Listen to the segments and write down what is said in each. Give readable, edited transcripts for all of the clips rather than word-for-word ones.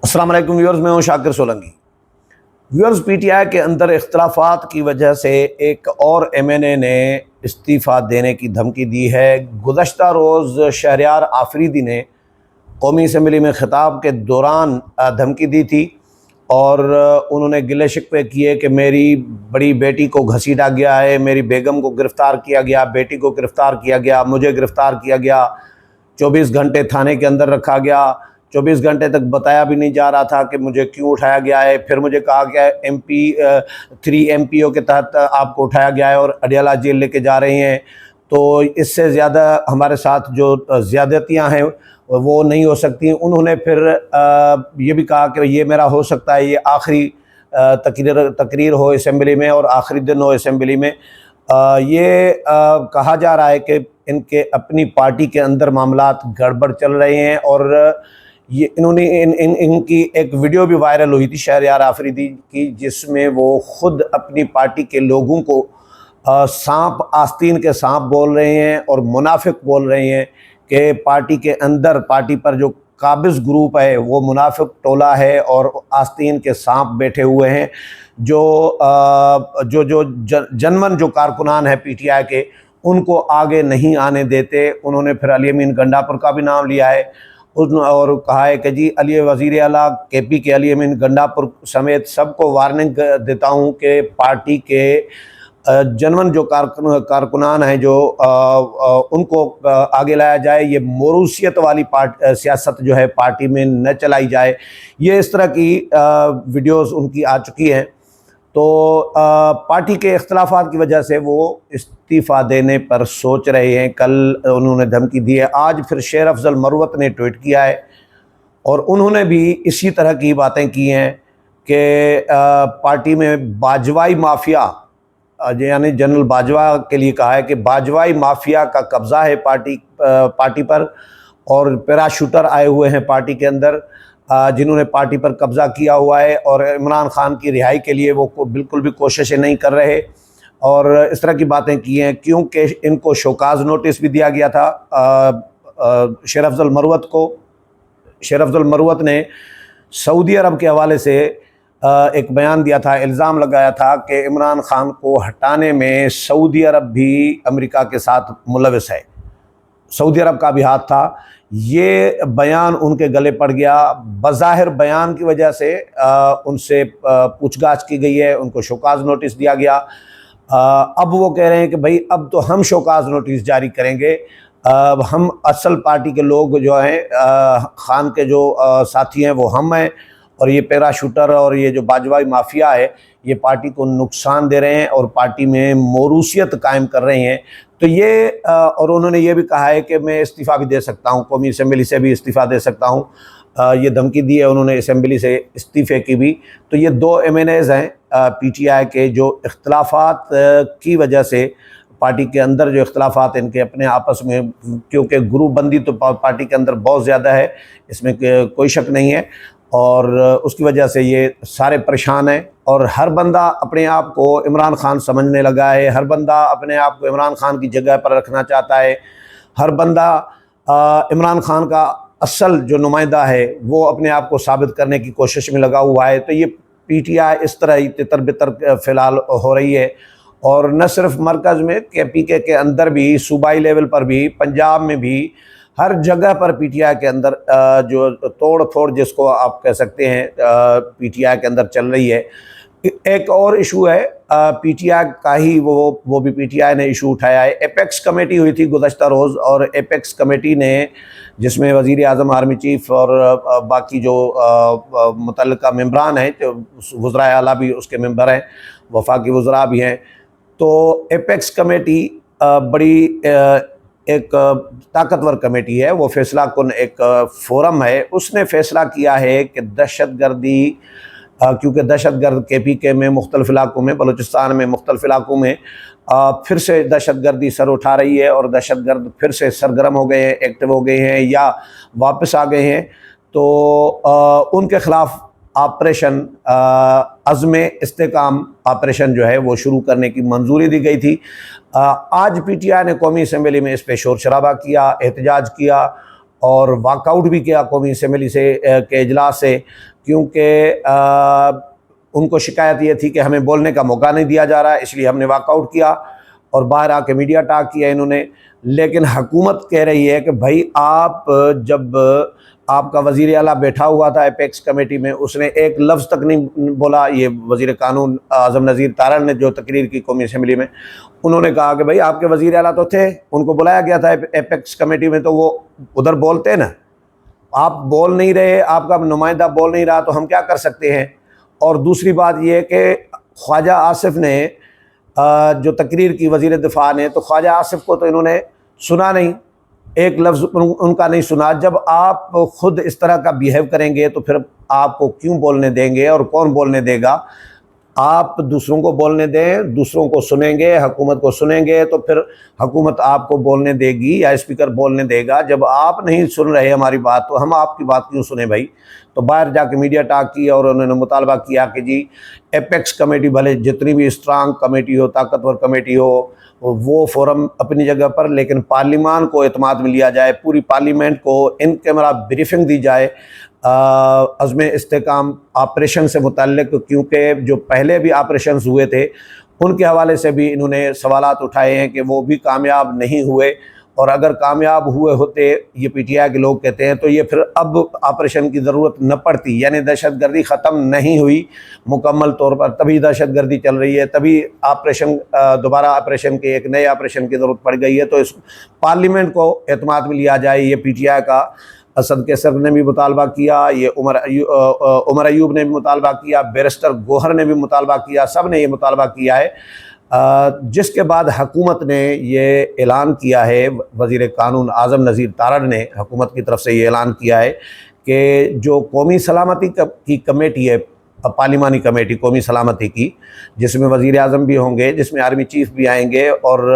अस्सलाम वालेकुम व्यूअर्स, मैं हूं शाकिर सोलंकी। व्यूअर्स, पीटीआई के अंदर इख्तलाफात की वजह से एक और एमएनए ने इस्तीफ़ा देने की धमकी दी है। गुज़श्ता रोज़ शहरयार आफरीदी ने कौमी असम्बली में ख़िताब के दौरान धमकी दी थी और उन्होंने गिले शिकवे किए कि मेरी बड़ी बेटी को घसीटा गया है, मेरी बेगम को गिरफ़्तार किया गया, बेटी को गिरफ़्तार किया गया, मुझे गिरफ़्तार किया गया, 24 घंटे थाने के अंदर रखा गया, 24 घंटे तक बताया भी नहीं जा रहा था कि मुझे क्यों उठाया गया है। फिर मुझे कहा गया MP 3 MPO के तहत आपको उठाया गया है और अडियाला जेल लेके जा रहे हैं। तो इससे ज़्यादा हमारे साथ जो ज़्यादतियाँ हैं वो नहीं हो सकती। उन्होंने फिर ये भी कहा कि ये मेरा हो सकता है ये आखिरी तकरीर हो असम्बली में और आखिरी दिन हो असम्बली में। ये कहा जा रहा है कि इनके अपनी पार्टी के अंदर मामलात गड़बड़ चल रहे हैं और ये इन्होंने इनकी एक वीडियो भी वायरल हुई थी शहरयार आफरीदी की, जिसमें वो ख़ुद अपनी पार्टी के लोगों को सांप आस्तीन के सांप बोल रहे हैं और मुनाफिक बोल रहे हैं कि पार्टी के अंदर पार्टी पर जो काबिज़ ग्रुप है वो मुनाफिक टोला है और आस्तीन के सांप बैठे हुए हैं। जो जनमन जो कारकुनान है पीटीआई के, उनको आगे नहीं आने देते। उन्होंने फिर अली अमीन गंडापुर का भी नाम लिया है और कहा है कि जी अली वज़ीर आला KP के अली अमीन गंडापुर समेत सबको वार्निंग देता हूं कि पार्टी के जनमन जो कारकुनान हैं जो उनको आगे लाया जाए। ये मोरूसियत वाली सियासत जो है पार्टी में न चलाई जाए। ये इस तरह की वीडियोस उनकी आ चुकी हैं। तो पार्टी के इख्तलाफात की वजह से वो इस्तीफ़ा देने पर सोच रहे हैं। कल उन्होंने धमकी दी है, आज फिर शेर अफजल मरवत ने ट्वीट किया है और उन्होंने भी इसी तरह की बातें की हैं कि पार्टी में बाजवाई माफिया यानी जनरल बाजवा के लिए कहा है कि बाजवाई माफिया का कब्ज़ा है पार्टी पर और पैराशूटर आए हुए हैं पार्टी के अंदर जिन्होंने पार्टी पर कब्ज़ा किया हुआ है और इमरान खान की रिहाई के लिए वो बिल्कुल भी कोशिशें नहीं कर रहे और इस तरह की बातें की हैं। क्योंकि इनको शोकाज नोटिस भी दिया गया था शेर अफजल मरवत को। शेर अफजल मरवत ने सऊदी अरब के हवाले से एक बयान दिया था, इल्ज़ाम लगाया था कि इमरान खान को हटाने में सऊदी अरब भी अमेरिका के साथ मुलविस है, सऊदी अरब का भी हाथ था। ये बयान उनके गले पड़ गया। बज़ाहिर बयान की वजह से उनसे पूछताछ की गई है, उनको शोकाज नोटिस दिया गया। अब वो कह रहे हैं कि भाई अब तो हम शोकाज नोटिस जारी करेंगे, हम असल पार्टी के लोग जो हैं खान के जो साथी हैं वो हम हैं और ये पैराशूटर और ये जो बाजवाई माफिया है ये पार्टी को नुकसान दे रहे हैं और पार्टी में मोरूसियत कायम कर रहे हैं। तो ये और उन्होंने ये भी कहा है कि मैं इस्तीफ़ा भी दे सकता हूँ, कौमी असम्बली से भी इस्तीफ़ा दे सकता हूँ। ये धमकी दी है उन्होंने असम्बली से इस्तीफ़े की भी। तो ये 2 MNAs हैं पीटीआई के जो इख्तलाफात की वजह से पार्टी के अंदर जो इख्तलाफात इनके अपने आपस में, क्योंकि ग्रुप बंदी तो पार्टी के अंदर बहुत ज़्यादा है, इसमें कोई शक नहीं है और उसकी वजह से ये सारे परेशान हैं और हर बंदा अपने आप को इमरान खान समझने लगा है, हर बंदा अपने आप को इमरान खान की जगह पर रखना चाहता है, हर बंदा इमरान खान का असल जो नुमाइंदा है वो अपने आप को साबित करने की कोशिश में लगा हुआ है। तो ये पीटीआई इस तरह ही तितर बितर फ़िलहाल हो रही है और न सिर्फ मरकज़ में PK के अंदर भी, सूबाई लेवल पर भी, पंजाब में भी, हर जगह पर पीटीआई के अंदर जो तोड़ फोड़ जिसको आप कह सकते हैं पीटीआई के अंदर चल रही है। एक और इशू है पीटीआई का ही, वो भी पीटीआई ने इशू उठाया है। एपेक्स कमेटी हुई थी गुज़श्ता रोज़ और एपेक्स कमेटी ने, जिसमें वज़ीर आज़म, आर्मी चीफ और बाकी जो मुतल्लिका मेंबरान हैं, जो वज़राए आला भी उसके मेंबर हैं, वफाकी वज़रा भी हैं। तो एपेक्स कमेटी बड़ी एक ताकतवर कमेटी है, वो फ़ैसला कुन एक फ़ोरम है। उसने फ़ैसला किया है कि दहशतगर्दी, क्योंकि दहशतगर्द KPK में मुख्तलिफ़ इलाक़ों में, बलूचिस्तान में मुख्तलिफ़ इलाक़ों में फिर से दहशतगर्दी सर उठा रही है और दहशतगर्द फिर से सरगर्म हो गए हैं, एक्टिव हो गए हैं या वापस आ गए हैं। तो उनके ख़िलाफ़ ऑपरेशन अज़्म इस्तेकाम ऑपरेशन जो है वो शुरू करने की मंजूरी दी गई थी। आज पीटीआई ने कौमी असम्बली में इस पर शोर शराबा किया, एहतजाज किया और वाकआउट भी किया कौमी असम्बली से के इजलास से, क्योंकि उनको शिकायत ये थी कि हमें बोलने का मौका नहीं दिया जा रहा है, इसलिए हमने वाकआउट किया और बाहर आके मीडिया टॉक किया इन्होंने। लेकिन हुकूमत कह रही है कि भाई आप जब आपका वज़ीर आला बैठा हुआ था एपेक्स कमेटी में, उसने एक लफ्ज़ तक नहीं बोला। ये वज़ीर कानून आज़म नज़ीर तारड़ ने जो तकरीर की कौमी असम्बली में, उन्होंने कहा कि भाई आपके वज़ीर आला तो थे, उनको बुलाया गया था एपेक्स कमेटी में, तो वो उधर बोलते ना, आप बोल नहीं रहे, आपका नुमाइंदा बोल नहीं रहा, तो हम क्या कर सकते हैं। और दूसरी बात यह कि ख्वाजा आसिफ ने जो तकरीर की वज़ीर दिफ़ा ने, तो ख्वाजा आसिफ को तो इन्होंने सुना नहीं, एक लफ्ज़ उनका नहीं सुना। जब आप ख़ुद इस तरह का बिहेव करेंगे तो फिर आपको क्यों बोलने देंगे और कौन बोलने देगा। आप दूसरों को बोलने दें, दूसरों को सुनेंगे, हुकूमत को सुनेंगे, तो फिर हुकूमत आपको बोलने देगी या स्पीकर बोलने देगा। जब आप नहीं सुन रहे हमारी बात, तो हम आपकी बात क्यों सुने भाई। तो बाहर जाके मीडिया टॉक किया और उन्होंने मुतालबा किया कि जी एपेक्स कमेटी भले जितनी भी स्ट्रांग कमेटी हो, ताकतवर कमेटी हो, वो फोरम अपनी जगह पर, लेकिन पार्लिमान को एतमाद में लिया जाए, पूरी पार्लियामेंट को इन कैमरा ब्रीफिंग दी जाए अज़्म इस्तेकाम ऑपरेशन से मुताल्लिक, क्योंकि जो पहले भी ऑपरेशन हुए थे उनके हवाले से भी इन्होंने सवालात उठाए हैं कि वो भी कामयाब नहीं हुए, और अगर कामयाब हुए होते, ये पीटीआई के लोग कहते हैं, तो ये फिर अब ऑपरेशन की ज़रूरत न पड़ती। यानी दहशतगर्दी ख़त्म नहीं हुई मुकम्मल तौर पर, तभी दहशतगर्दी चल रही है, तभी ऑपरेशन दोबारा ऑपरेशन के एक नए ऑपरेशन की ज़रूरत पड़ गई है। तो इस पार्लियामेंट को एतमाद में लिया जाए। ये पीटीआई का असद कैसर ने भी मुतालबा किया, ये उमर अयूब ने भी मुतालबा किया, बैरिस्टर गोहर ने भी मुतालबा किया, सब ने ये मुतालबा किया है। जिसके बाद हुकूमत ने ये ऐलान किया है, वज़ीर कानून आज़म नज़ीर तारड़ ने हुकूमत की तरफ से ये ऐलान किया है कि जो कौमी सलामती की कमेटी है, पार्लिमानी कमेटी कौमी सलामती की, जिसमें वज़ीर आज़म भी होंगे, जिसमें आर्मी चीफ़ भी आएंगे और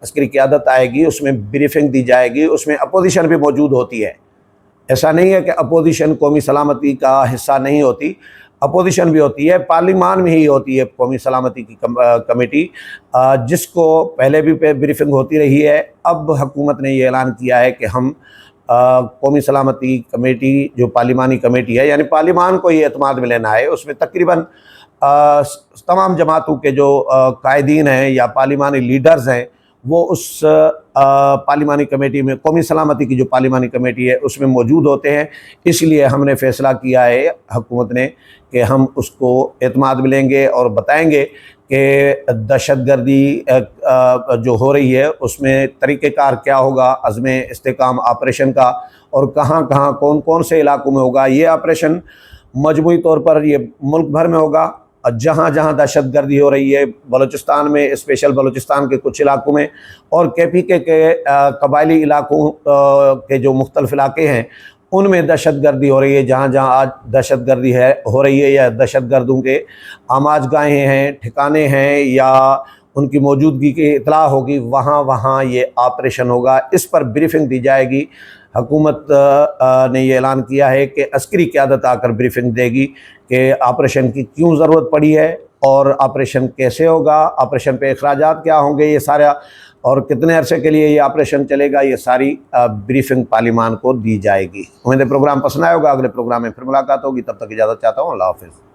अस्करी क़यादत आएगी, उसमें ब्रीफिंग दी जाएगी, उसमें अपोजिशन भी मौजूद होती है। ऐसा नहीं है कि अपोजिशन कौमी सलामती का हिस्सा नहीं होती, अपोजिशन भी होती है, पार्लिमान में ही होती है कौमी सलामती की कमेटी, जिसको पहले भी ब्रीफिंग होती रही है। अब हुकूमत ने ये ऐलान किया है कि हम कौमी सलामती कमेटी जो पार्लिमानी कमेटी है, यानी पार्लिमान को ये एतमाद में लेना है, उसमें तकरीबन तमाम जमातों के जो कायदीन हैं या पार्लिमानी लीडर्स हैं, वो उस पार्लिमानी कमेटी में, कौमी सलामती की जो पार्लिमानी कमेटी है, उसमें मौजूद होते हैं। इसलिए हमने फ़ैसला किया है हुकूमत ने कि हम उसको एतमाद में लेंगे और बताएंगे कि दहशतगर्दी जो हो रही है उसमें तरीक़ेकार क्या होगा अज़्म इस्तेकाम ऑपरेशन का, और कहाँ कहाँ कौन कौन से इलाकों में होगा। ये ऑपरेशन मजमूई तौर पर ये मुल्क भर में होगा, जहाँ जहाँ दहशतगर्दी हो रही है, बलूचिस्तान में, स्पेशल बलूचिस्तान के कुछ इलाकों में, और केपीके के कबायली इलाकों के जो मुख्तलिफ इलाके हैं उनमें दहशतगर्दी हो रही है। जहाँ जहाँ आज दहशतगर्दी हो रही है या दहशतगर्दों के आमाजगाहें हैं, ठिकाने हैं, या उनकी मौजूदगी की इतला होगी, वहाँ वहाँ ये ऑपरेशन होगा। इस पर ब्रीफिंग दी जाएगी। हुकूमत ने ये ऐलान किया है कि अस्करी क़यादत आकर ब्रीफिंग देगी कि ऑपरेशन की क्यों ज़रूरत पड़ी है और ऑपरेशन कैसे होगा, ऑपरेशन पे अखराजात क्या होंगे, ये सारा, और कितने अरसे के लिए ये ऑपरेशन चलेगा, ये सारी ब्रीफिंग पार्लिमान को दी जाएगी। उम्मीद है प्रोग्राम पसंद आया होगा। अगले प्रोग्राम में फिर मुलाकात होगी, तब तक इजाज़त चाहता हूँ। अल्लाह हाफ़िज़।